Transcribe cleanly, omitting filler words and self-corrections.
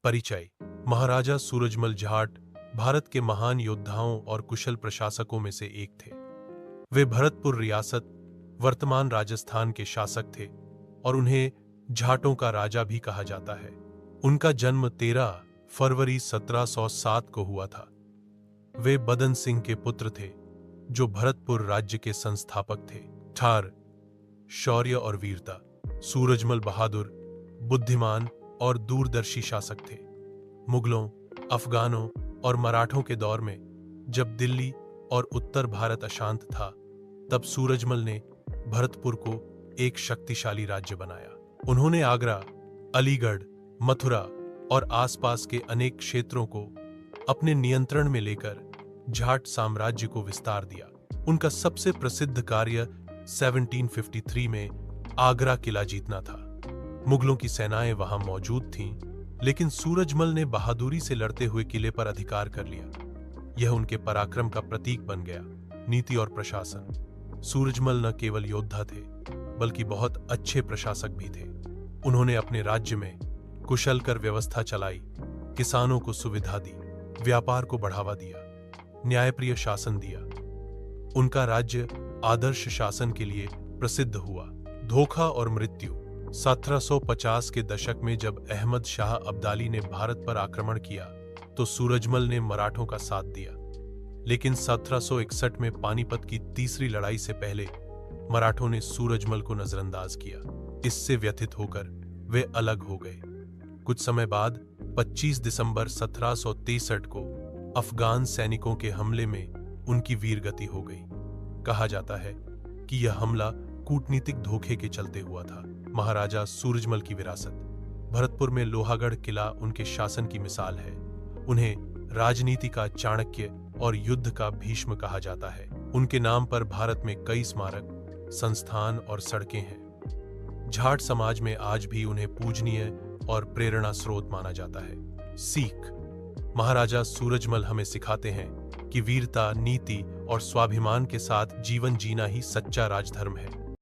परिचय। महाराजा सूरजमल जाट भारत के महान योद्धाओं और कुशल प्रशासकों में से एक थे। वे भरतपुर रियासत, वर्तमान राजस्थान के शासक थे और उन्हें जाटों का राजा भी कहा जाता है। उनका जन्म 13 फरवरी 1707 को हुआ था। वे बदन सिंह के पुत्र थे, जो भरतपुर राज्य के संस्थापक थे। ठार, शौर्य और वीरता। सूरजमल बहादुर, बुद्धिमान और दूरदर्शी शासक थे। मुगलों, अफगानों और मराठों के दौर में जब दिल्ली और उत्तर भारत अशांत था, तब सूरजमल ने भरतपुर को एक शक्तिशाली राज्य बनाया। उन्होंने आगरा, अलीगढ़, मथुरा और आसपास के अनेक क्षेत्रों को अपने नियंत्रण में लेकर जाट साम्राज्य को विस्तार दिया। उनका सबसे प्रसिद्ध कार्य 1753 में आगरा किला जीतना था। मुगलों की सेनाएं वहां मौजूद थीं, लेकिन सूरजमल ने बहादुरी से लड़ते हुए किले पर अधिकार कर लिया। यह उनके पराक्रम का प्रतीक बन गया। नीति और प्रशासन। सूरजमल न केवल योद्धा थे, बल्कि बहुत अच्छे प्रशासक भी थे। उन्होंने अपने राज्य में कुशल कर व्यवस्था चलाई, किसानों को सुविधा दी, व्यापार को बढ़ावा दिया, न्यायप्रिय शासन दिया। उनका राज्य आदर्श शासन के लिए प्रसिद्ध हुआ। धोखा और मृत्यु। 1750 के दशक में जब अहमद शाह अब्दाली ने भारत पर आक्रमण किया, तो सूरजमल ने मराठों का साथ दिया। लेकिन 1761 में पानीपत की तीसरी लड़ाई से पहले मराठों ने सूरजमल को नजरअंदाज किया। इससे व्यथित होकर वे अलग हो गए। कुछ समय बाद 25 दिसंबर 1763 को अफगान सैनिकों के हमले में उनकी वीरगति हो गई। कहा जाता है कि यह हमला कूटनीतिक धोखे के चलते हुआ था। महाराजा सूरजमल की विरासत। भरतपुर में लोहागढ़ किला उनके शासन की मिसाल है। उन्हें राजनीति का चाणक्य और युद्ध का भीष्म कहा जाता है। उनके नाम पर भारत में कई स्मारक, संस्थान और सड़कें हैं। जाट समाज में आज भी उन्हें पूजनीय और प्रेरणा स्रोत माना जाता है। सीख। महाराजा सूरजमल हमें सिखाते हैं कि वीरता, नीति और स्वाभिमान के साथ जीवन जीना ही सच्चा राजधर्म है।